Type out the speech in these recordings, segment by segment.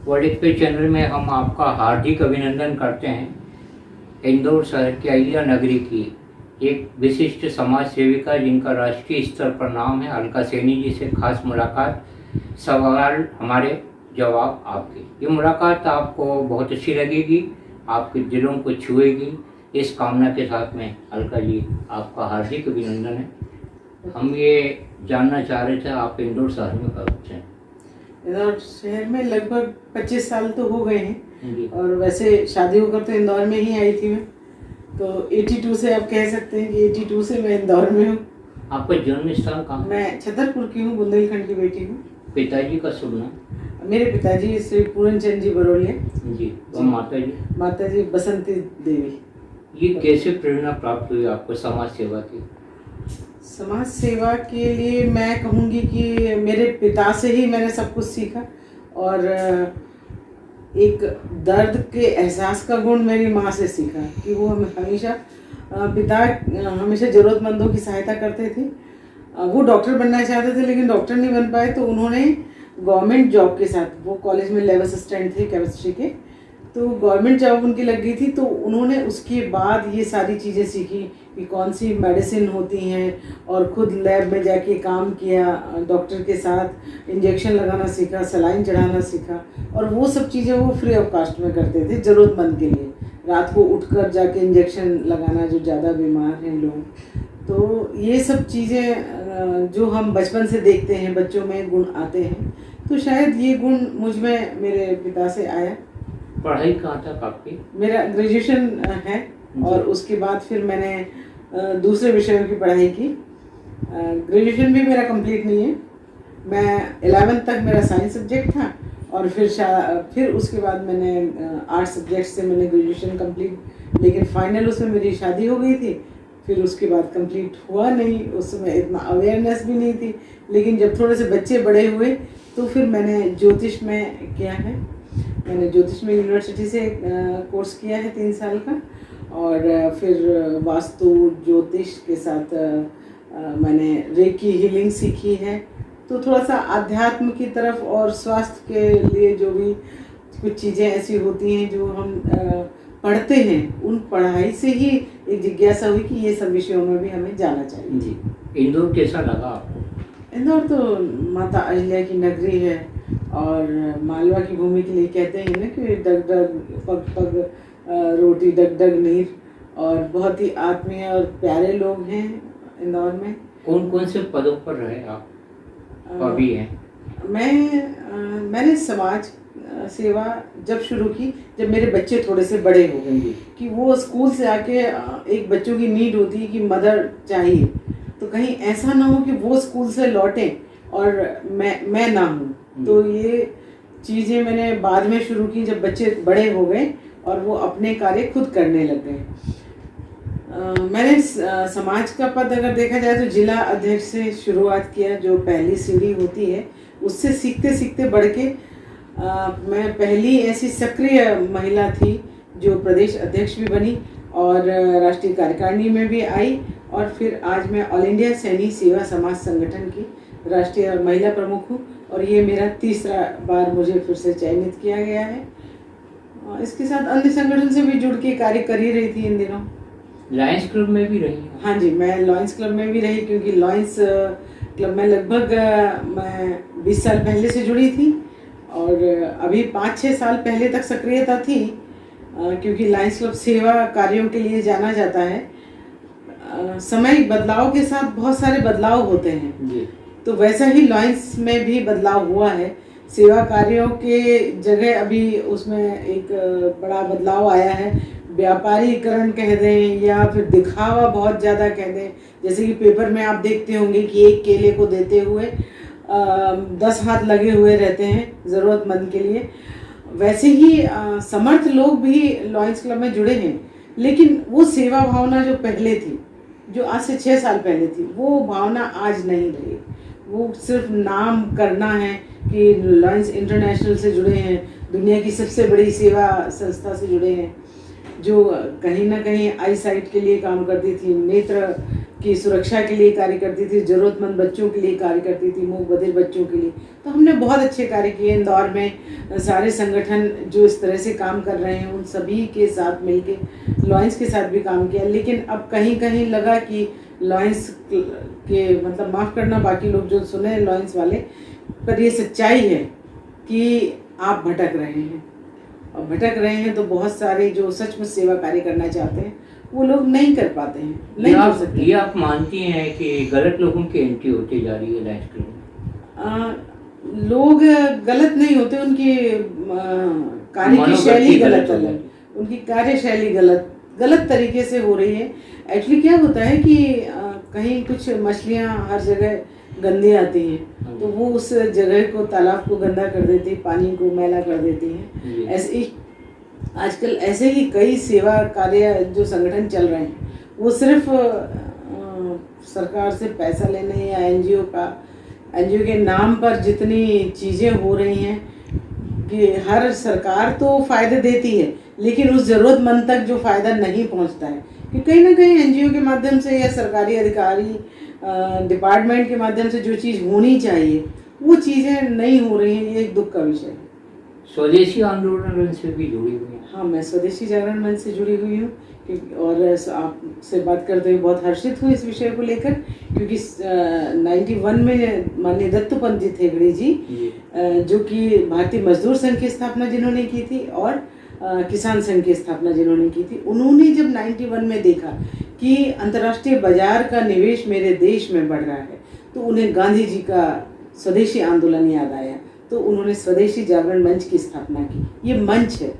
World express channel में हम आपका हार्दिक अभिनंदन करते हैं। इंदौर शहर की अहिल्या नगरी की एक विशिष्ट समाज सेविका जिनका राष्ट्रीय स्तर पर नाम है, अलका सैनी जी से खास मुलाकात, सवाल हमारे जवाब आपके। ये मुलाकात आपको बहुत अच्छी लगेगी, आपके दिलों को छुएगी। इस कामना के साथ में अलका जी आपका हार्दिक अभिनंदन है। हम ये जानना चाह रहे थे आप इंदौर शहर में कब से? इंदौर शहर में लगभग 25 साल तो हो गए हैं, और वैसे शादी होकर तो इंदौर में ही आई थी मैं। तो 82 से आप कह सकते हैं कि 82 से मैं इंदौर में हूँ। आपका जन्म स्थान कहाँ? मैं छतरपुर की हूँ, बुंदेलखंड की बेटी हूँ। पिताजी का शुभ नाम? मेरे पिताजी श्री पूरन चंद जी बरोलिया जी। और माता जी? माता जी बसंती देवी। ये कैसे प्रेरणा प्राप्त हुई आपको समाज सेवा की? समाज सेवा के लिए मैं कहूँगी कि मेरे पिता से ही मैंने सब कुछ सीखा, और एक दर्द के एहसास का गुण मेरी माँ से सीखा कि वो हमेशा पिता हमेशा ज़रूरतमंदों की सहायता करते थे। वो डॉक्टर बनना चाहते थे लेकिन डॉक्टर नहीं बन पाए, तो उन्होंने गवर्नमेंट जॉब के साथ, वो कॉलेज में लैब असिस्टेंट थे केमिस्ट्री के, तो गवर्नमेंट जॉब उनकी लग गई थी। तो उन्होंने उसके बाद ये सारी चीज़ें सीखी कि कौन सी मेडिसिन होती हैं, और खुद लैब में जाके काम किया, डॉक्टर के साथ इंजेक्शन लगाना सीखा, सलाइन चढ़ाना सीखा, और वो सब चीज़ें वो फ्री ऑफ कास्ट में करते थे ज़रूरतमंद के लिए। रात को उठकर जाके इंजेक्शन लगाना, जो ज़्यादा बीमार हैं लोग। तो ये सब चीज़ें जो हम बचपन से देखते हैं, बच्चों में गुण आते हैं, तो शायद ये गुण मुझ में मेरे पिता से आया। पढ़ाई कहाँ तक आपकी? मेरा ग्रेजुएशन है, और उसके बाद फिर मैंने दूसरे विषयों की पढ़ाई की। ग्रेजुएशन भी मेरा कंप्लीट नहीं है। मैं 11th तक मेरा साइंस सब्जेक्ट था, और फिर उसके बाद मैंने आर्ट सब्जेक्ट से मैंने ग्रेजुएशन कंप्लीट, लेकिन फाइनल उसमें मेरी शादी हो गई थी। फिर उसके बाद कंप्लीट हुआ नहीं, उस समय इतना अवेयरनेस भी नहीं थी। लेकिन जब थोड़े से बच्चे बड़े हुए तो फिर मैंने ज्योतिष में किया है। मैंने ज्योतिष में यूनिवर्सिटी से कोर्स किया है 3 साल का, और फिर वास्तु ज्योतिष के साथ मैंने रेकी हीलिंग सीखी है। तो थोड़ा सा आध्यात्म की तरफ और स्वास्थ्य के लिए जो भी कुछ चीज़ें ऐसी होती हैं जो हम पढ़ते हैं, उन पढ़ाई से ही एक जिज्ञासा हुई कि ये सब विषयों में भी हमें जाना चाहिए। जी। इंदौर कैसा लगा आपको? इंदौर तो माता अहिल्या की नगरी है, और मालवा की भूमि के लिए कहते हैं ना कि डग डग पग पग रोटी डग डग नीर, और बहुत ही आत्मीय और प्यारे लोग हैं इंदौर में। कौन कौन से पदों पर रहे आप अभी हैं? मैंने समाज सेवा जब शुरू की, जब मेरे बच्चे थोड़े से बड़े हो गए, कि वो स्कूल से आके एक बच्चों की नीड होती है कि मदर चाहिए, तो कहीं ऐसा ना हो कि वो स्कूल से लौटें और मैं ना हूँ। तो ये चीज़ें मैंने बाद में शुरू की जब बच्चे बड़े हो गए और वो अपने कार्य खुद करने लग गए। मैंने समाज का पद अगर देखा जाए तो जिला अध्यक्ष से शुरुआत किया, जो पहली सीढ़ी होती है, उससे सीखते सीखते बढ़ के मैं पहली ऐसी सक्रिय महिला थी जो प्रदेश अध्यक्ष भी बनी और राष्ट्रीय कार्यकारिणी में भी आई, और फिर आज मैं ऑल इंडिया सैनी सेवा समाज संगठन की राष्ट्रीय महिला प्रमुख हूँ, और ये मेरा तीसरा बार मुझे फिर से चयनित किया गया है। इसके साथ अन्य संगठन से भी जुड़ के कार्य कर ही रही थी इन दिनों। लॉयंस क्लब में भी रही? हाँ जी, मैं लॉयंस क्लब में भी रही, क्योंकि लॉयंस क्लब में लगभग मैं 20 साल पहले से जुड़ी थी, और अभी 5-6 साल पहले तक सक्रियता थी, क्योंकि लॉयंस क्लब सेवा कार्यों के लिए जाना जाता है। समय बदलाव के साथ बहुत सारे बदलाव होते हैं जी। तो वैसा ही लॉयंस में भी बदलाव हुआ है। सेवा कार्यों के जगह अभी उसमें एक बड़ा बदलाव आया है, व्यापारीकरण कह दें या फिर दिखावा बहुत ज़्यादा कह दें। जैसे कि पेपर में आप देखते होंगे कि एक केले को देते हुए 10 हाथ लगे हुए रहते हैं ज़रूरतमंद के लिए। वैसे ही समर्थ लोग भी लॉयंस क्लब में जुड़े हैं, लेकिन वो सेवा भावना जो पहले थी, जो आज से 6 साल पहले थी, वो भावना आज नहीं रही। वो सिर्फ नाम करना है कि लॉयंस इंटरनेशनल से जुड़े हैं, दुनिया की सबसे बड़ी सेवा संस्था से जुड़े हैं, जो कहीं ना कहीं आई साइट के लिए काम करती थी, नेत्र की सुरक्षा के लिए कार्य करती थी, ज़रूरतमंद बच्चों के लिए कार्य करती थी, मूक बधिर बच्चों के लिए। तो हमने बहुत अच्छे कार्य किए इंदौर में। सारे संगठन जो इस तरह से काम कर रहे हैं उन सभी के साथ मिलके लॉयंस के साथ भी काम किया। लेकिन अब कहीं कहीं लगा कि लॉयंस के मतलब माफ़ करना बाकी लोग जो सुने लॉयंस वाले, पर ये सच्चाई है कि आप भटक रहे हैं, और भटक रहे हैं तो बहुत सारे जो सचमुच सेवा कार्य करना चाहते हैं वो लोग नहीं कर पाते हैं, नहीं कर सकते। ये आप मानती हैं कि गलत लोगों की एंट्री होती जा रही है लाइफ के? लोग गलत नहीं होते, उनकी कार्य की शैली गलत है, उनकी कार्यशैली गलत तरीके से हो रही है। एक्चुअली क्या होता है कि कहीं कुछ मछलियाँ हर जगह गंदी आती हैं तो वो उस जगह को, तालाब को गंदा कर देती है, पानी को मैला कर देती हैं। ऐसे ही आजकल ऐसे ही कई सेवा कार्य जो संगठन चल रहे हैं वो सिर्फ सरकार से पैसा लेने या एनजीओ के नाम पर जितनी चीज़ें हो रही हैं कि हर सरकार तो फ़ायदे देती है लेकिन उस ज़रूरतमंद तक जो फ़ायदा नहीं पहुंचता है, कि कहीं ना कहीं एनजीओ के माध्यम से या सरकारी अधिकारी डिपार्टमेंट के माध्यम से जो चीज़ होनी चाहिए वो चीज़ें नहीं हो रही हैं। ये एक दुख का विषय है। स्वदेशी आंदोलन से भी जुड़ी हुई हैं? हाँ, मैं स्वदेशी जागरण मंच से जुड़ी हुई हूँ और आपसे बात करते हुए बहुत हर्षित हूँ इस विषय को लेकर, क्योंकि 91 में माननीय दत्तोपंत जी थेगड़े जी जो कि भारतीय मजदूर संघ की स्थापना जिन्होंने की थी और किसान संघ की स्थापना जिन्होंने की थी, उन्होंने जब 91 में देखा कि अंतर्राष्ट्रीय बाजार का निवेश मेरे देश में बढ़ रहा है तो उन्हें गांधी जी का स्वदेशी आंदोलन याद आया, तो उन्होंने स्वदेशी जागरण मंच की स्थापना की। ये मंच है,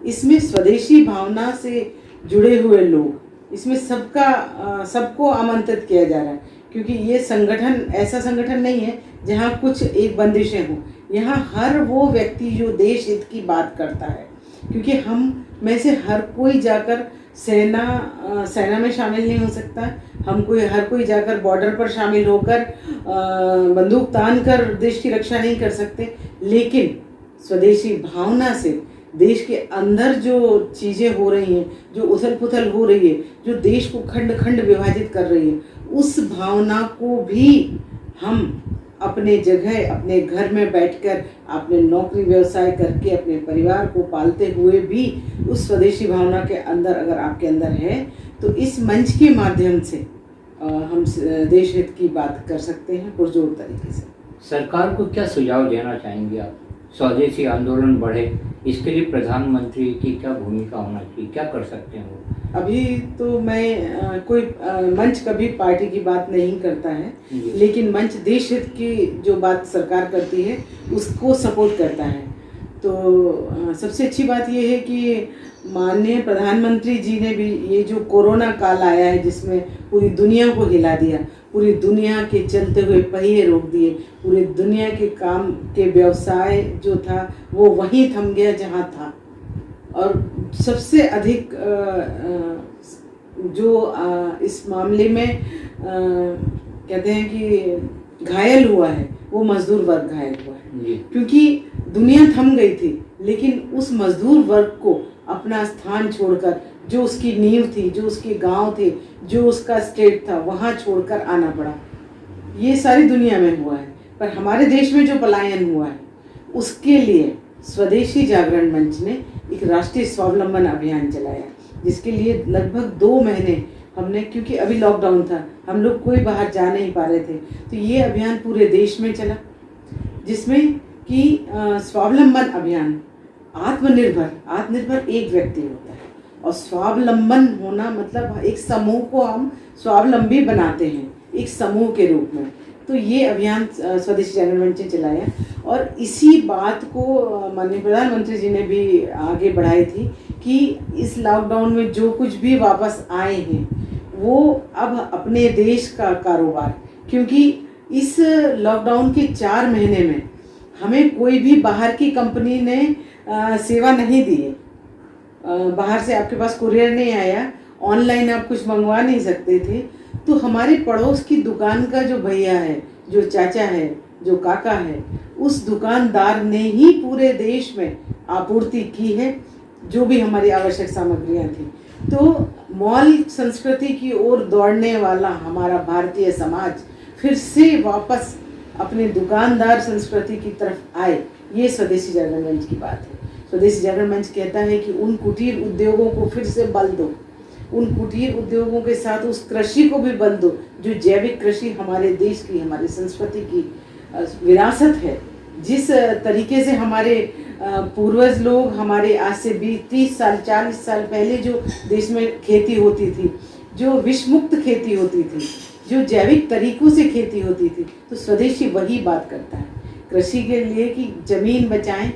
इसमें स्वदेशी भावना से जुड़े हुए लोग, इसमें सबको आमंत्रित किया जा रहा है, क्योंकि ये संगठन ऐसा संगठन नहीं है जहाँ कुछ एक बंदिशें हों। यहाँ हर वो व्यक्ति जो देश हित की बात करता है, क्योंकि हम में से हर कोई जाकर सेना में शामिल नहीं हो सकता, हर कोई जाकर बॉर्डर पर शामिल होकर बंदूक तान कर देश की रक्षा नहीं कर सकते, लेकिन स्वदेशी भावना से देश के अंदर जो चीज़ें हो रही हैं, जो उथल पुथल हो रही है, जो देश को खंड खंड विभाजित कर रही है, उस भावना को भी हम अपने जगह अपने घर में बैठकर अपने नौकरी व्यवसाय करके अपने परिवार को पालते हुए भी उस स्वदेशी भावना के अंदर अगर आपके अंदर है तो इस मंच के माध्यम से हम देश हित की बात कर सकते हैं पुरजोर तरीके से। सरकार को क्या सुझाव देना चाहेंगे आप? स्वदेशी आंदोलन बढ़े, इसके लिए प्रधानमंत्री की क्या भूमिका होना चाहिए, क्या कर सकते हैं वो? अभी तो मैं कोई मंच कभी पार्टी की बात नहीं करता है, लेकिन मंच देश हित की जो बात सरकार करती है उसको सपोर्ट करता है। तो सबसे अच्छी बात यह है कि माननीय प्रधानमंत्री जी ने भी ये जो कोरोना काल आया है जिसमें पूरी दुनिया को हिला दिया, पूरी दुनिया के चलते हुए पहिए रोक दिए, पूरी दुनिया के काम के व्यवसाय जो था वो वहीं थम गया जहाँ था, और सबसे अधिक जो इस मामले में कहते हैं कि घायल हुआ है वो मजदूर वर्ग घायल हुआ है, क्योंकि दुनिया थम गई थी लेकिन उस मजदूर वर्ग को अपना स्थान छोड़कर, जो उसकी नींव थी, जो उसके गांव थे, जो उसका स्टेट था, वहाँ छोड़कर आना पड़ा। ये सारी दुनिया में हुआ है, पर हमारे देश में जो पलायन हुआ है उसके लिए स्वदेशी जागरण मंच ने एक राष्ट्रीय स्वावलंबन अभियान चलाया, जिसके लिए लगभग 2 महीने हमने, क्योंकि अभी लॉकडाउन था, हम लोग कोई बाहर जा नहीं पा रहे थे, तो ये अभियान पूरे देश में चला, जिसमें कि स्वावलंबन अभियान, आत्मनिर्भर एक व्यक्ति होता है और स्वावलंबन होना मतलब एक समूह को हम स्वावलंबी बनाते हैं एक समूह के रूप में। तो ये अभियान स्वदेशी जागरण मंच ने चलाया और इसी बात को माननीय प्रधानमंत्री जी ने भी आगे बढ़ाई थी कि इस लॉकडाउन में जो कुछ भी वापस आए हैं वो अब अपने देश का कारोबार, क्योंकि इस लॉकडाउन के 4 महीने में हमें कोई भी बाहर की कंपनी ने सेवा नहीं दी है। बाहर से आपके पास कुरियर नहीं आया, ऑनलाइन आप कुछ मंगवा नहीं सकते थे, तो हमारे पड़ोस की दुकान का जो भैया है, जो चाचा है, जो काका है, उस दुकानदार ने ही पूरे देश में आपूर्ति की है जो भी हमारी आवश्यक सामग्रियां थी। तो मॉल संस्कृति की ओर दौड़ने वाला हमारा भारतीय समाज फिर से वापस अपने दुकानदार संस्कृति की तरफ आए, ये स्वदेशी जागरण मंच की बात है। स्वदेशी जागरण मंच कहता है कि उन कुटीर उद्योगों को फिर से बल दो, उन कुटीर उद्योगों के साथ उस कृषि को भी बल दो जो जैविक कृषि हमारे देश की, हमारी संस्कृति की विरासत है। जिस तरीके से हमारे पूर्वज लोग, हमारे आज से 20-30 साल 40 साल पहले जो देश में खेती होती थी, जो विषमुक्त खेती होती थी, जो जैविक तरीकों से खेती होती थी, तो स्वदेशी वही बात करता है कृषि के लिए कि जमीन बचाएं,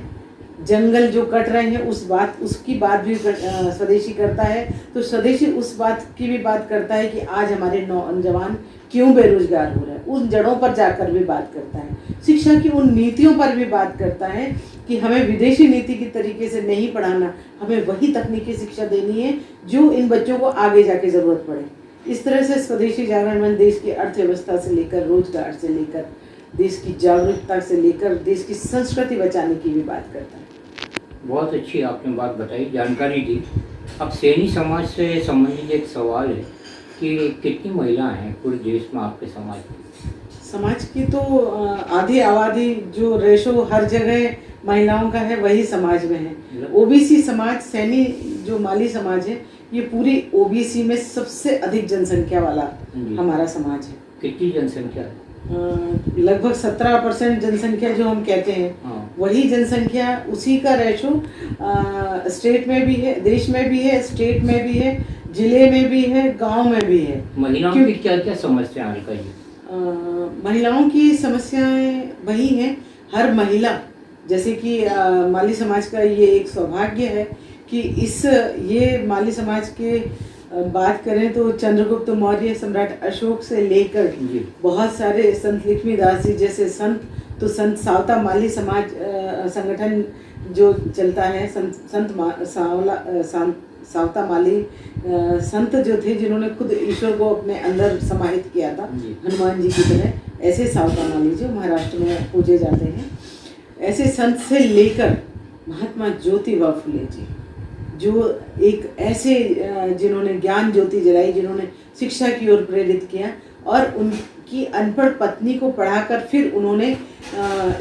जंगल जो कट रहे हैं उसकी बात भी स्वदेशी करता है। तो स्वदेशी उस बात की भी बात करता है कि आज हमारे नौजवान क्यों बेरोजगार हो रहे हैं, उन जड़ों पर जाकर भी बात करता है। शिक्षा की उन नीतियों पर भी बात करता है कि हमें विदेशी नीति की तरीके से नहीं पढ़ाना, हमें वही तकनीकी शिक्षा देनी है जो इन बच्चों को आगे जाके ज़रूरत पड़े। इस तरह से स्वदेशी जागरण मंच देश की अर्थव्यवस्था से लेकर, रोजगार से लेकर, देश की जागरूकता से लेकर देश की संस्कृति बचाने की भी बात करता है। बहुत अच्छी आपने बात बताई, जानकारी दी। अब सैनी समाज से संबंधित एक सवाल है कि कितनी महिलाएं हैं पूरे देश में आपके समाज की? समाज की तो आधी आबादी जो रेशो हर जगह महिलाओं का है वही समाज में है। ओबीसी समाज, सैनी जो माली समाज है, ये पूरी ओबीसी में सबसे अधिक जनसंख्या वाला हमारा समाज है। कितनी जनसंख्या है? लगभग 17% जनसंख्या जो हम कहते हैं, वही जनसंख्या, उसी का रेशो स्टेट में भी है, देश में भी है, स्टेट में भी है, जिले में भी है, गांव में भी है। महिलाओं की क्या क्या समस्याएं हैं? महिलाओं की समस्याएं वही हैं। हर महिला, जैसे कि माली समाज का ये एक सौभाग्य है कि ये माली समाज के बात करें तो चंद्रगुप्त मौर्य, सम्राट अशोक से लेकर बहुत सारे संत लक्ष्मीदास जी जैसे संत, तो संत सावता माली समाज संगठन जो चलता है, सावता माली संत जो थे जिन्होंने खुद ईश्वर को अपने अंदर समाहित किया था, हनुमान जी की तरह, ऐसे सावता माली जो महाराष्ट्र में पूजे जाते हैं, ऐसे संत से लेकर महात्मा ज्योतिबा फुले जी जो एक ऐसे जिन्होंने ज्ञान ज्योति जलाई, जिन्होंने शिक्षा की ओर प्रेरित किया और उनकी अनपढ़ पत्नी को पढ़ाकर फिर उन्होंने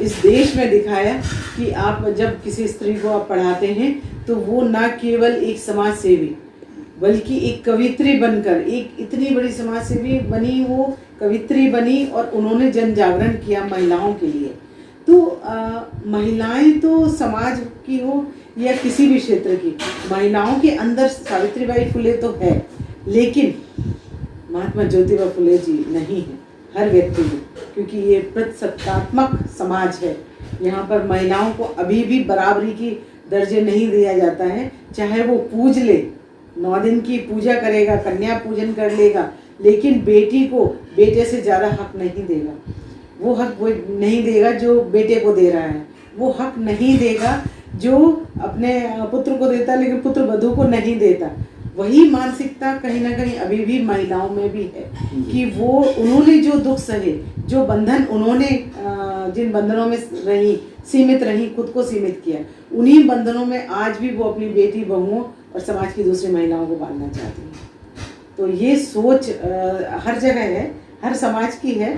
इस देश में दिखाया कि आप जब किसी स्त्री को आप पढ़ाते हैं तो वो ना केवल एक समाज सेवी बल्कि एक कवित्री बनकर एक इतनी बड़ी समाज सेवी बनी, वो कवित्री बनी और उन्होंने जन जागरण किया महिलाओं के लिए। तो महिलाएं तो समाज की हो या किसी भी क्षेत्र की, महिलाओं के अंदर सावित्रीबाई फुले तो है, लेकिन महात्मा ज्योतिबा फुले जी नहीं है हर व्यक्ति में, क्योंकि ये प्रतिसत्तात्मक समाज है। यहाँ पर महिलाओं को अभी भी बराबरी की दर्जे नहीं दिया जाता है। चाहे वो पूज ले, 9 दिन की पूजा करेगा, कन्या पूजन कर लेगा, लेकिन बेटी को बेटे से ज़्यादा हक नहीं देगा। वो हक वो नहीं देगा जो बेटे को दे रहा है, वो हक नहीं देगा जो अपने पुत्र को देता लेकिन पुत्र वधू को नहीं देता। वही मानसिकता कहीं ना कहीं अभी भी महिलाओं में भी है कि वो उन्होंने जो दुख सहे, जो बंधन उन्होंने जिन बंधनों में रही, सीमित रही, खुद को सीमित किया, उन्हीं बंधनों में आज भी वो अपनी बेटी, बहुओं और समाज की दूसरी महिलाओं को बांधना चाहती हैं। तो ये सोच हर जगह है, हर समाज की है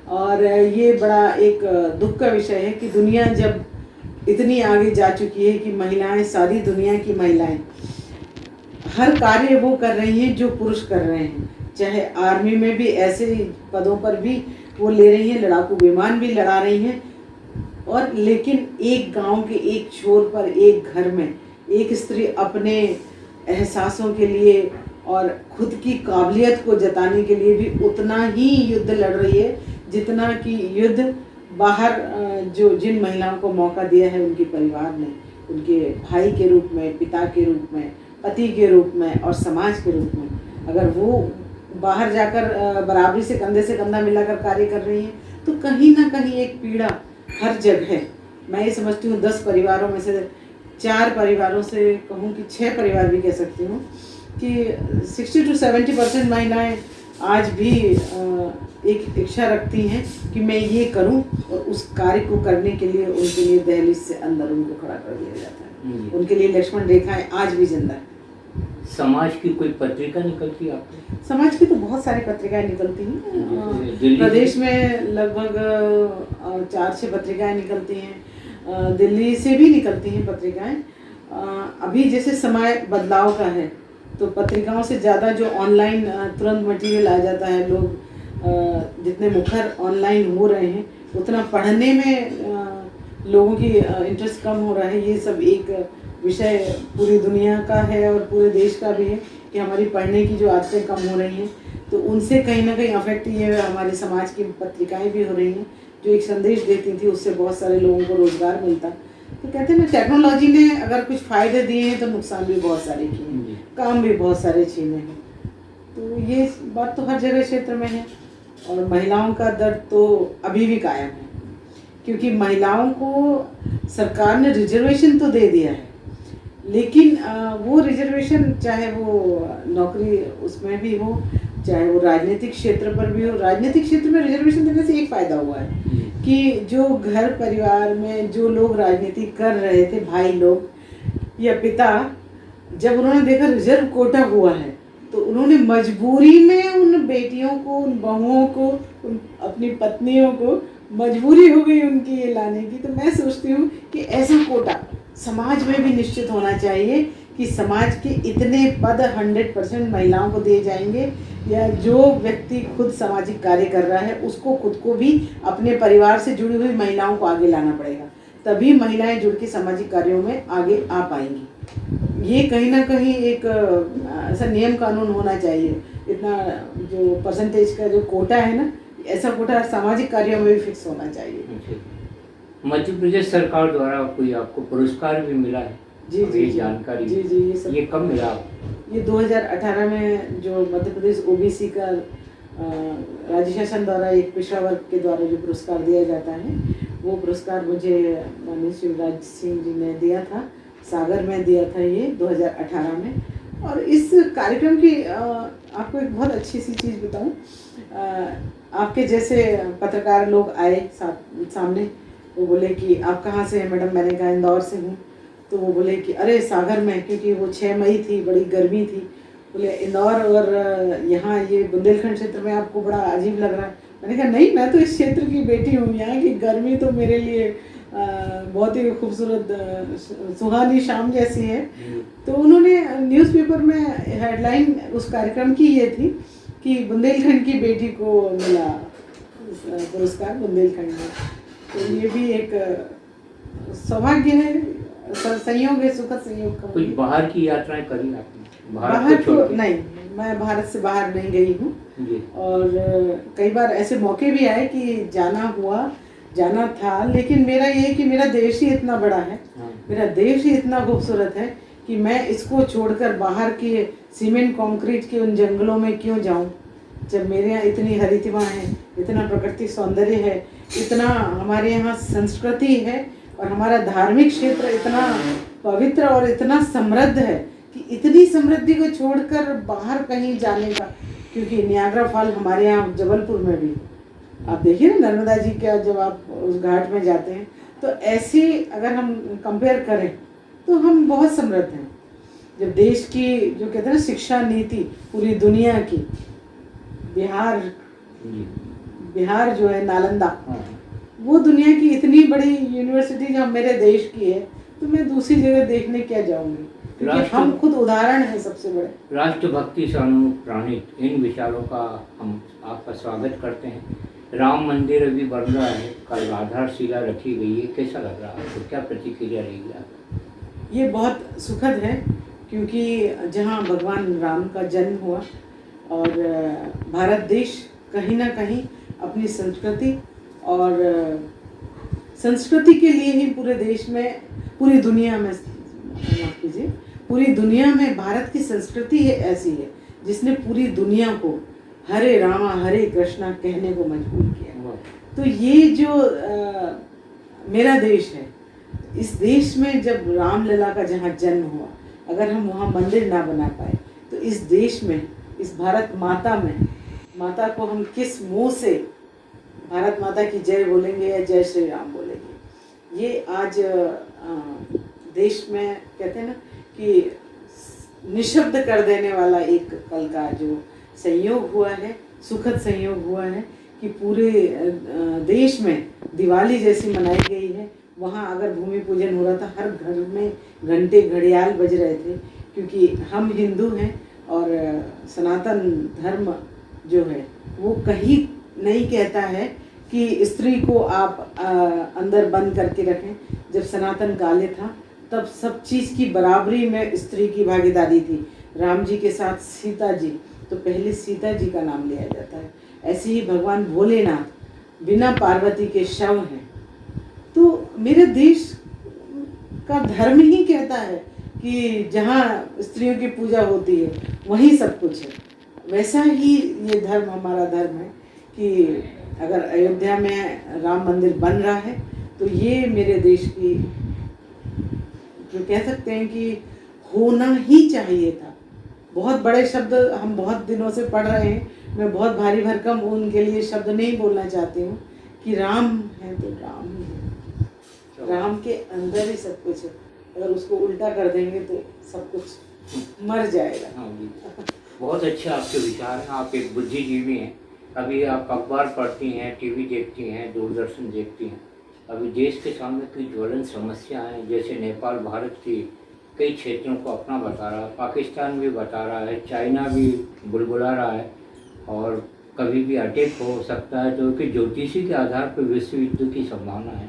और ये बड़ा एक दुख का विषय है कि दुनिया जब इतनी आगे जा चुकी है कि महिलाएं, सारी दुनिया की महिलाएं हर कार्य वो कर रही हैं जो पुरुष कर रहे हैं। चाहे आर्मी में भी ऐसे पदों पर भी वो ले रही हैं, लड़ाकू विमान भी लड़ा रही हैं, और लेकिन एक गांव के एक छोर पर, एक घर में एक स्त्री अपने एहसासों के लिए और खुद की काबिलियत को जताने के लिए भी उतना ही युद्ध लड़ रही है जितना कि युद्ध बाहर जो जिन महिलाओं को मौका दिया है उनके परिवार ने, उनके भाई के रूप में, पिता के रूप में, पति के रूप में और समाज के रूप में, अगर वो बाहर जाकर बराबरी से कंधा मिलाकर कार्य कर रही हैं तो कहीं ना कहीं एक पीड़ा हर जगह है। मैं ये समझती हूँ 10 परिवारों में से 4 परिवारों से कहूँ कि 6 परिवार भी कह सकती हूँ कि 60 to 70% महिलाएं आज भी एक इच्छा रखती हैं कि मैं ये करूं, और उस कार्य को करने के लिए उनके लिए दहलीज से अंदर उनको खड़ा कर दिया जाता है। उनके लिए लक्ष्मण रेखाएं आज भी जिंदा है। समाज की कोई पत्रिका निकलती है आपको? समाज की तो बहुत सारी पत्रिकाएं निकलती हैं। प्रदेश में लगभग 4-6 पत्रिकाएं निकलती हैं। दिल्ली से भी निकलती हैं पत्रिकाएं। अभी जैसे समय बदलाव का है तो पत्रिकाओं से ज़्यादा जो ऑनलाइन तुरंत मटेरियल आ जाता है, लोग जितने मुखर ऑनलाइन हो रहे हैं उतना पढ़ने में लोगों की इंटरेस्ट कम हो रहा है। ये सब एक विषय पूरी दुनिया का है और पूरे देश का भी है कि हमारी पढ़ने की जो आदतें कम हो रही हैं, तो उनसे कहीं ना कहीं अफेक्ट ये हमारे समाज की पत्रिकाएं भी हो रही हैं जो एक संदेश देती थी, उससे बहुत सारे लोगों को रोज़गार मिलता। तो कहते हैं ना, टेक्नोलॉजी ने अगर कुछ फ़ायदे दिए हैं तो नुकसान भी बहुत सारे किए हैं, काम भी बहुत सारे छीने हैं। तो ये बात तो हर जगह क्षेत्र में है। और महिलाओं का दर्द तो अभी भी कायम है, क्योंकि महिलाओं को सरकार ने रिजर्वेशन तो दे दिया है, लेकिन वो रिजर्वेशन चाहे वो नौकरी उसमें भी हो, चाहे वो राजनीतिक क्षेत्र पर भी हो। राजनीतिक क्षेत्र में रिजर्वेशन देने से एक फ़ायदा हुआ है कि जो घर परिवार में जो लोग राजनीति कर रहे थे, भाई लोग या पिता, जब उन्होंने देखा रिजर्व कोटा हुआ है तो उन्होंने मजबूरी में उन बेटियों को, उन बहुओं को, उन अपनी पत्नियों को मजबूरी हो गई उनकी ये लाने की। तो मैं सोचती हूँ कि ऐसा कोटा समाज में भी निश्चित होना चाहिए कि समाज के इतने पद 100% महिलाओं को दिए जाएंगे, या जो व्यक्ति खुद सामाजिक कार्य कर रहा है उसको खुद को भी अपने परिवार से जुड़ी हुई महिलाओं को आगे लाना पड़ेगा, तभी महिलाएं जुड़ के सामाजिक कार्यों में आगे आ पाएंगी। ये कहीं ना कहीं एक ऐसा नियम कानून होना चाहिए। इतना जो परसेंटेज का जो कोटा है ना, ऐसा कोटा सामाजिक कार्यों में भी फिक्स होना चाहिए। मध्य प्रदेश सरकार द्वारा कोई आपको पुरस्कार भी मिला है? जी जी जी, जानकारी जी जी, ये सब ये कब मिला? ये 2018 में जो मध्य प्रदेश ओबीसी का राज्य शासन द्वारा एक पिछड़ा वर्ग के द्वारा जो पुरस्कार दिया जाता है, वो पुरस्कार मुझे माननीय शिवराज सिंह जी ने दिया था, सागर में दिया था ये 2018 में। और इस कार्यक्रम की आपको एक बहुत अच्छी सी चीज़ बताऊं, आपके जैसे पत्रकार लोग आए सामने, वो बोले कि आप कहाँ से हैं मैडम? मैंने कहा इंदौर से हूँ। तो वो बोले कि अरे सागर में, क्योंकि वो 6 मई थी, बड़ी गर्मी थी, बोले इंदौर और यहाँ ये बुंदेलखंड क्षेत्र में आपको बड़ा अजीब लग रहा है। मैंने कहा नहीं, मैं तो इस क्षेत्र की बेटी हूँ, यहाँ की गर्मी तो मेरे लिए बहुत ही खूबसूरत सुहानी शाम जैसी है। तो उन्होंने न्यूज़पेपर में हेडलाइन उस कार्यक्रम की ये थी कि बुंदेलखंड की बेटी को मिला पुरस्कार बुंदेलखंड में। तो ये भी एक सौभाग्य है, संयोग है, सुखद संयोग का। कुछ बाहर की यात्राएं करी आपने? बाहर को नहीं, मैं भारत से बाहर नहीं गई हूँ। और कई बार ऐसे मौके भी आए कि जाना था, लेकिन मेरा ये है कि मेरा देश ही इतना बड़ा है, मेरा देश ही इतना खूबसूरत है कि मैं इसको छोड़कर बाहर के सीमेंट कंक्रीट के उन जंगलों में क्यों जाऊं, जब मेरे यहाँ इतनी हरितवां है, इतना प्राकृतिक सौंदर्य है, इतना हमारे यहाँ संस्कृति है और हमारा धार्मिक क्षेत्र इतना पवित्र और इतना समृद्ध है कि इतनी समृद्धि को छोड़कर बाहर कहीं जाने का, क्योंकि नियाग्रा फॉल हमारे यहाँ जबलपुर में भी आप देखिए ना, नर्मदा जी का जब आप उस घाट में जाते हैं, तो ऐसे अगर हम कंपेयर करें तो हम बहुत समृद्ध हैं। जब देश की जो कहते हैं ना शिक्षा नीति पूरी दुनिया की, बिहार जो है नालंदा, वो दुनिया की इतनी बड़ी यूनिवर्सिटी जो मेरे देश की है, तो मैं दूसरी जगह देखने क्या जाऊंगी, क्योंकि हम खुद उदाहरण हैं सबसे बड़े। राष्ट्रभक्ति से अनुप्राणित इन विचारों का हम आपका स्वागत करते हैं। राम मंदिर अभी बन रहा है, कल आधारशिला रखी गई है, कैसा लग रहा है आपको? क्या प्रतिक्रिया रहेगी आपको? ये बहुत सुखद है, क्योंकि जहाँ भगवान राम का जन्म हुआ और भारत देश कहीं ना कहीं अपनी संस्कृति और संस्कृति के लिए ही पूरे देश में, पूरी दुनिया में, माफ कीजिए, पूरी दुनिया में भारत की संस्कृति है ऐसी है जिसने पूरी दुनिया को हरे रामा हरे कृष्णा कहने को मजबूर किया। तो ये जो मेरा देश है, इस देश में जब रामलला का जहाँ जन्म हुआ, अगर हम वहाँ मंदिर ना बना पाए तो इस देश में, इस भारत माता में, माता को हम किस मुंह से भारत माता की जय बोलेंगे या जय श्री राम बोलेंगे? ये आज देश में कहते हैं ना कि निशब्द कर देने वाला एक कल का जो संयोग हुआ है, सुखद संयोग हुआ है कि पूरे देश में दिवाली जैसी मनाई गई है। वहाँ अगर भूमि पूजन हो रहा था, हर घर में घंटे घड़ियाल बज रहे थे, क्योंकि हम हिंदू हैं और सनातन धर्म जो है वो कहीं नहीं कहता है कि स्त्री को आप अंदर बंद करके रखें। जब सनातन काले था तब सब चीज़ की बराबरी में स्त्री की भागीदारी थी। राम जी के साथ सीता जी, तो पहले सीता जी का नाम लिया जाता है। ऐसे ही भगवान भोलेनाथ बिना पार्वती के शव हैं। तो मेरे देश का धर्म ही कहता है कि जहाँ स्त्रियों की पूजा होती है वहीं सब कुछ है। वैसा ही ये धर्म हमारा धर्म है कि अगर अयोध्या में राम मंदिर बन रहा है तो ये मेरे देश की, जो कह सकते हैं कि होना ही चाहिए था। बहुत बड़े शब्द हम बहुत दिनों से पढ़ रहे हैं, मैं बहुत भारी भरकम उनके लिए शब्द नहीं बोलना चाहती हूँ कि राम है तो राम ही है, राम के अंदर ही सब कुछ है। अगर उसको उल्टा कर देंगे तो सब कुछ मर जाएगा। हाँ जी, बहुत अच्छे आपके विचार हैं। आप एक बुद्धिजीवी हैं। अभी आप अखबार पढ़ती हैं, टीवी देखती हैं, दूरदर्शन देखती हैं। अभी देश के सामने कोई ज्वलन समस्या है, जैसे नेपाल भारत की कई क्षेत्रों को अपना बता रहा है, पाकिस्तान भी बता रहा है, चाइना भी बुलबुला रहा है और कभी भी अटैक हो सकता है, तो कि ज्योतिषी के आधार पर विश्व युद्ध की संभावना है।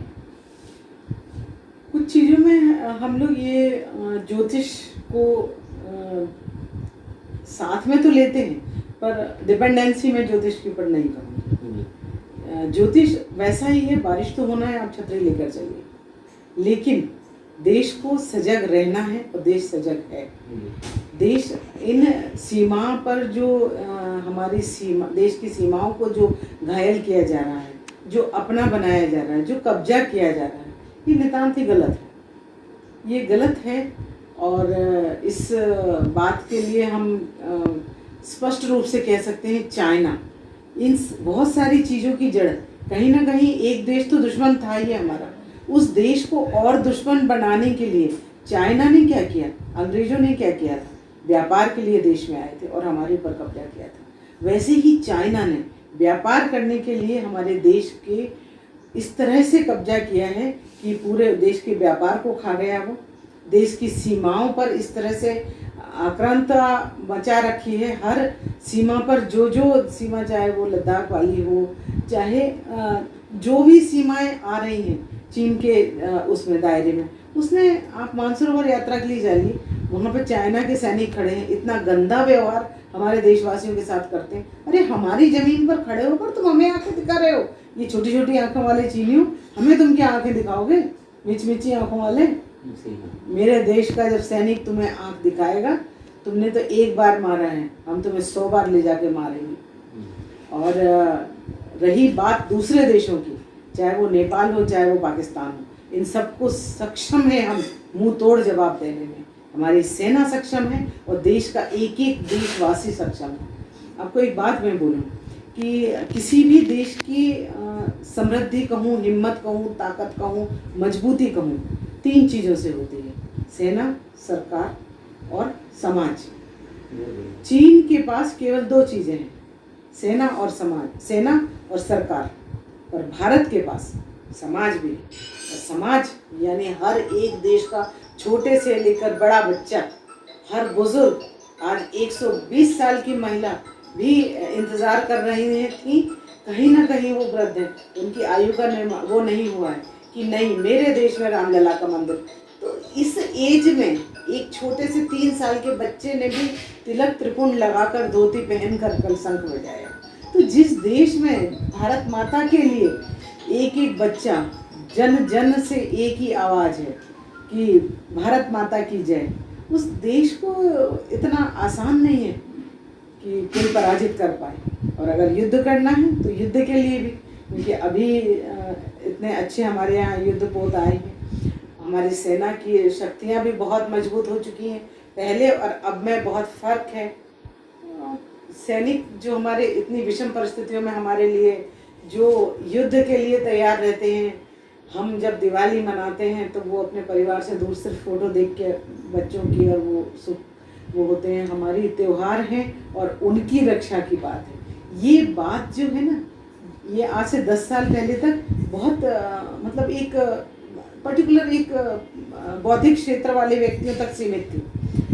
कुछ चीज़ों में हम लोग ये ज्योतिष को साथ में तो लेते हैं, पर डिपेंडेंसी में ज्योतिष के ऊपर नहीं कहूँगी। ज्योतिष वैसा ही है, बारिश तो होना है, आप छतरी लेकर चलिए, लेकिन देश को सजग रहना है और देश सजग है। देश इन सीमा पर जो हमारी सीमा, देश की सीमाओं को जो घायल किया जा रहा है, जो अपना बनाया जा रहा है, जो कब्जा किया जा रहा है, ये नितांत ही गलत है। ये गलत है और इस बात के लिए हम स्पष्ट रूप से कह सकते हैं चाइना इन बहुत सारी चीज़ों की जड़। कहीं ना कहीं एक देश तो दुश्मन था ही हमारा, उस देश को और दुश्मन बनाने के लिए चाइना ने क्या किया, अंग्रेजों ने क्या किया था, व्यापार के लिए देश में आए थे और हमारे ऊपर कब्जा किया था। वैसे ही चाइना ने व्यापार करने के लिए हमारे देश के इस तरह से कब्जा किया है कि पूरे देश के व्यापार को खा गया। वो देश की सीमाओं पर इस तरह से आक्रांता मचा रखी है। हर सीमा पर जो जो सीमा, चाहे वो लद्दाख वाली हो, चाहे जो भी सीमाएं आ रही हैं चीन के उसमें दायरे में, उसने आप मानसरोवर यात्रा के लिए जाइए, वहाँ पर चाइना के सैनिक खड़े हैं, इतना गंदा व्यवहार हमारे देशवासियों के साथ करते हैं। अरे हमारी ज़मीन पर खड़े होकर तुम हमें आंखें दिखा रहे हो, ये छोटी छोटी आंखों वाले चीनियों, हमें तुम क्या आंखें दिखाओगे, मिची आंखों वाले। मेरे देश का जब सैनिक तुम्हें आंख दिखाएगा, तुमने तो एक बार मारा है, हम तुम्हें 100 बार ले जाके मारेंगे। और रही बात दूसरे देशों की, चाहे वो नेपाल हो चाहे वो पाकिस्तान हो, इन सबको सक्षम है हम मुंह तोड़ जवाब देने में। हमारी सेना सक्षम है और देश का एक एक देशवासी सक्षम है। आपको एक बात मैं बोलूँ कि किसी भी देश की समृद्धि कहूँ, हिम्मत कहूँ, ताकत कहूँ, मजबूती कहूँ, 3 चीज़ों से होती है, सेना, सरकार और समाज। चीन के पास केवल 2 चीज़ें हैं, सेना और समाज, सेना और सरकार। और भारत के पास समाज भी है, और समाज यानी हर एक देश का छोटे से लेकर बड़ा बच्चा, हर बुजुर्ग। आज 120 साल की महिला भी इंतज़ार कर रही थी, कहीं ना कहीं वो वृद्ध है, उनकी आयु का निर्माण वो नहीं हुआ है कि नहीं मेरे देश में रामलला का मंदिर। तो इस एज में एक छोटे से 3 साल के बच्चे ने भी तिलक त्रिपुंड लगाकर धोती पहनकर कल शंख बजाया। तो जिस देश में भारत माता के लिए एक एक बच्चा, जन जन से एक ही आवाज़ है कि भारत माता की जय, उस देश को इतना आसान नहीं है कि कोई पराजित कर पाए। और अगर युद्ध करना है तो युद्ध के लिए भी, क्योंकि अभी इतने अच्छे हमारे यहाँ युद्धपोत आए हैं, हमारी सेना की शक्तियाँ भी बहुत मजबूत हो चुकी हैं, पहले और अब में बहुत फ़र्क है। सैनिक जो हमारे इतनी विषम परिस्थितियों में हमारे लिए जो युद्ध के लिए तैयार रहते हैं, हम जब दिवाली मनाते हैं तो वो अपने परिवार से दूर सिर्फ फ़ोटो देख के बच्चों की और वो वो होते हैं हमारी त्योहार हैं और उनकी रक्षा की बात है। ये बात जो है ना, ये आज से 10 साल पहले तक बहुत मतलब एक पर्टिकुलर एक बौद्धिक क्षेत्र वाले व्यक्तियों तक सीमित थी।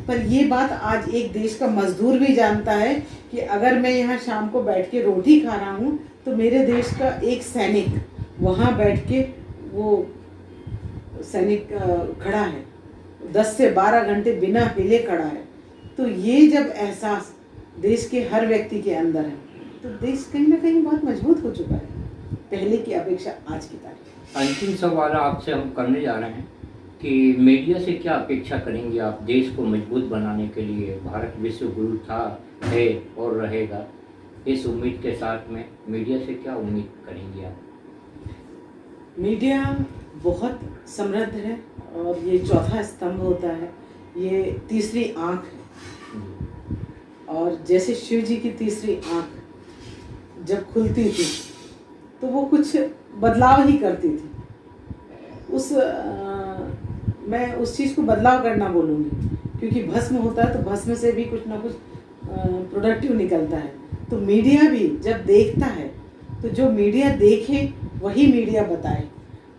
पर ये बात आज एक देश का मजदूर भी जानता है कि अगर मैं यहाँ शाम को बैठ के रोटी खा रहा हूँ तो मेरे देश का एक सैनिक वहाँ बैठ के वो सैनिक खड़ा है, 10 से 12 घंटे बिना हिले खड़ा है। तो ये जब एहसास देश के हर व्यक्ति के अंदर है तो देश कहीं ना कहीं बहुत मजबूत हो चुका है पहले की अपेक्षा आज की तारीख। अंतिम सवाल आपसे हम करने जा रहे हैं कि मीडिया से क्या अपेक्षा करेंगे आप देश को मजबूत बनाने के लिए? भारत विश्व गुरु था, है और रहेगा। इस उम्मीद के साथ में मीडिया से क्या उम्मीद करेंगे आप? मीडिया बहुत समृद्ध है और ये चौथा स्तंभ होता है, ये तीसरी आँख है। और जैसे शिव जी की तीसरी आँख जब खुलती थी तो वो कुछ बदलाव ही करती थी। मैं उस चीज़ को बदलाव करना बोलूँगी, क्योंकि भस्म होता है तो भस्म से भी कुछ ना कुछ प्रोडक्टिव निकलता है। तो मीडिया भी जब देखता है तो जो मीडिया देखे वही मीडिया बताए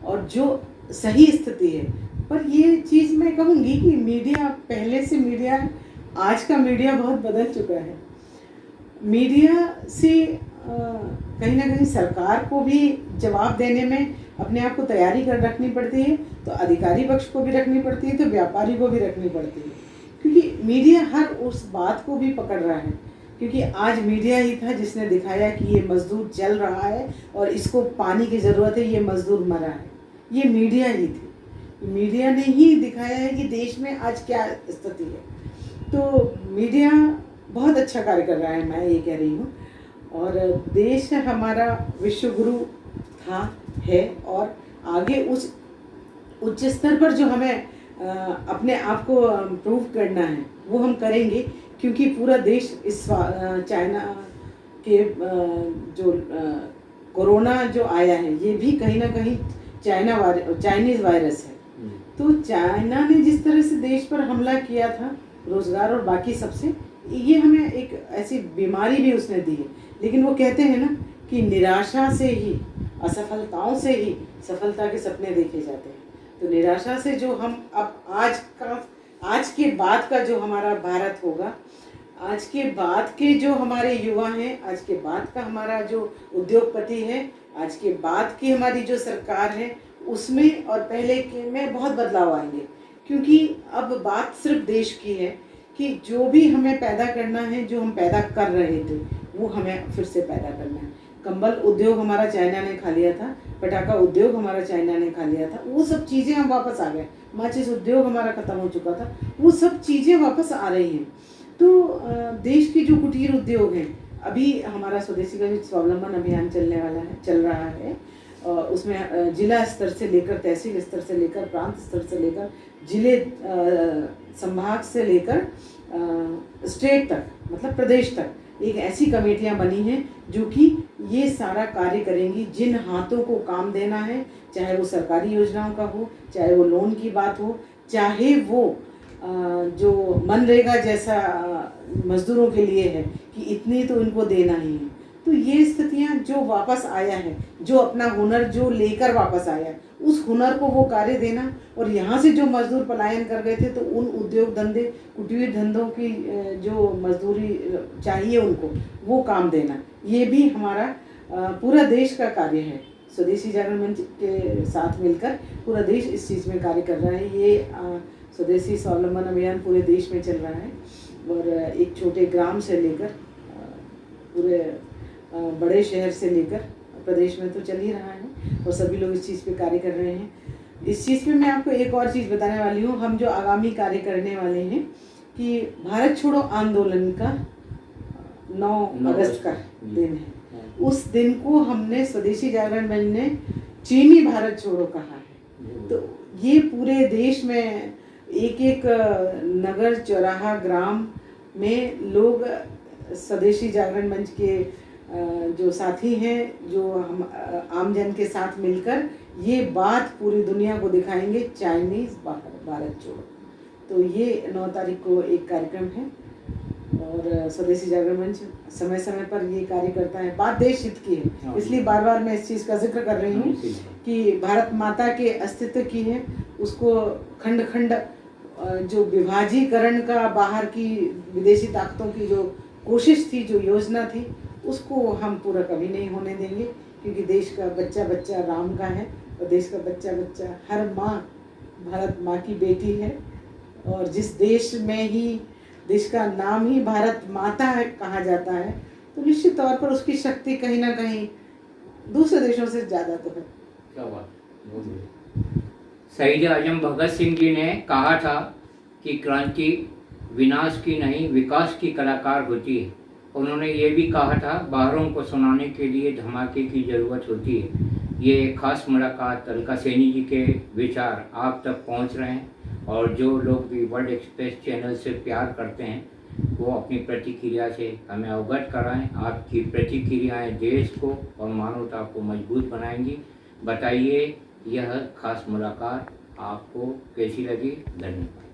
और जो सही स्थिति है। पर ये चीज़ मैं कहूँगी कि मीडिया पहले से मीडिया आज का मीडिया बहुत बदल चुका है। मीडिया से कहीं ना कहीं सरकार को भी जवाब देने में अपने आप को तैयारी कर रखनी पड़ती है, तो अधिकारी पक्ष को भी रखनी पड़ती है, तो व्यापारी को भी रखनी पड़ती है, क्योंकि मीडिया हर उस बात को भी पकड़ रहा है। क्योंकि आज मीडिया ही था जिसने दिखाया कि ये मजदूर जल रहा है और इसको पानी की ज़रूरत है, ये मजदूर मरा है। ये मीडिया ही थी, मीडिया ने ही दिखाया है कि देश में आज क्या स्थिति है। तो मीडिया बहुत अच्छा कार्य कर रहा है, मैं ये कह रही हूँ। और देश हमारा विश्व गुरु था, है और आगे उस उच्च स्तर पर जो हमें अपने आप को प्रूव करना है वो हम करेंगे, क्योंकि पूरा देश इस चाइना के जो कोरोना जो आया है ये भी कहीं ना कहीं चाइनीज़ वायरस है। तो चाइना ने जिस तरह से देश पर हमला किया था रोजगार और बाकी सबसे, ये हमें एक ऐसी बीमारी भी उसने दी है। लेकिन वो कहते हैं ना कि निराशा से ही, असफलताओं से ही सफलता के सपने देखे जाते हैं। तो निराशा से जो हम अब आज के बाद का जो हमारा भारत होगा, आज के बाद के जो हमारे युवा हैं, आज के बाद का हमारा जो उद्योगपति है, आज के बाद की हमारी जो सरकार है, उसमें और पहले के में बहुत बदलाव आएंगे। क्योंकि अब बात सिर्फ देश की है कि जो भी हमें पैदा करना है, जो हम पैदा कर रहे थे वो हमें फिर से पैदा करना है। कंबल उद्योग हमारा चाइना ने खा लिया था, पटाखा उद्योग हमारा चाइना ने खा लिया था, वो सब चीज़ें हम वापस आ गए। माचिस उद्योग हमारा ख़त्म हो चुका था, वो सब चीज़ें वापस आ रही हैं। तो देश की जो कुटीर उद्योग हैं, अभी हमारा स्वदेशी का स्वावलंबन अभियान चल रहा है। उसमें जिला स्तर से लेकर, तहसील स्तर से लेकर, प्रांत स्तर से लेकर, जिले संभाग से लेकर स्टेट तक, मतलब प्रदेश तक एक ऐसी कमेटियां बनी हैं जो कि ये सारा कार्य करेंगी। जिन हाथों को काम देना है, चाहे वो सरकारी योजनाओं का हो, चाहे वो लोन की बात हो, चाहे वो जो मनरेगा जैसा मजदूरों के लिए है कि इतनी तो इनको देना ही है। तो ये स्थितियां जो वापस आया है, जो अपना हुनर जो लेकर वापस आया है, उस हुनर को वो कार्य देना, और यहाँ से जो मजदूर पलायन कर गए थे तो उन उद्योग धंधे, कुटीर धंधों की जो मजदूरी चाहिए उनको, वो काम देना, ये भी हमारा पूरा देश का कार्य है। स्वदेशी जागरण मंच के साथ मिलकर पूरा देश इस चीज़ में कार्य कर रहा है। ये स्वदेशी स्वावलंबन अभियान पूरे देश में चल रहा है और एक छोटे ग्राम से लेकर पूरे बड़े शहर से लेकर प्रदेश में तो चल ही रहा है और सभी लोग इस चीज़ पे कार्य कर रहे हैं। इस चीज़ पे मैं आपको एक और चीज़ बताने वाली हूँ। हम जो आगामी कार्य करने वाले हैं कि भारत छोड़ो आंदोलन का 9 अगस्त का दिन है, उस दिन को हमने स्वदेशी जागरण मंच ने चीनी भारत छोड़ो कहा है। तो ये पूरे देश में एक एक नगर, चौराहा, ग्राम में लोग स्वदेशी जागरण मंच के जो साथी हैं, जो हम आम जन के साथ मिलकर ये बात पूरी दुनिया को दिखाएंगे, चाइनीज़ भारत छोड़ो। तो ये 9 तारीख को एक कार्यक्रम है और स्वदेशी जागरण मंच समय समय पर ये कार्य करता है। बात देश हित की है, इसलिए बार बार मैं इस चीज़ का जिक्र कर रही हूँ कि भारत माता के अस्तित्व की है, उसको खंड खंड जो विभाजीकरण का बाहर की विदेशी ताकतों की जो कोशिश थी, जो योजना थी, उसको हम पूरा कभी नहीं होने देंगे, क्योंकि देश का बच्चा बच्चा राम का है और देश का बच्चा बच्चा हर माँ भारत माँ की बेटी है। और जिस देश में ही देश का नाम ही भारत माता है कहा जाता है, तो निश्चित तौर पर उसकी शक्ति कहीं ना कहीं दूसरे देशों से ज़्यादा तो है। क्या बात, बहुत बढ़िया। शहीद आजम भगत सिंह जी ने कहा था कि क्रांति विनाश की नहीं विकास की कलाकार होती है। उन्होंने ये भी कहा था, बाहरों को सुनाने के लिए धमाके की ज़रूरत होती है। ये खास मुलाकात अलका सैनी जी के विचार आप तक पहुंच रहे हैं, और जो लोग भी वर्ल्ड एक्सप्रेस चैनल से प्यार करते हैं वो अपनी प्रतिक्रिया से हमें अवगत कराएं। आपकी प्रतिक्रियाएं देश को और मानवता को मजबूत बनाएंगी। बताइए यह खास मुलाकात आपको कैसी लगी। धन्यवाद।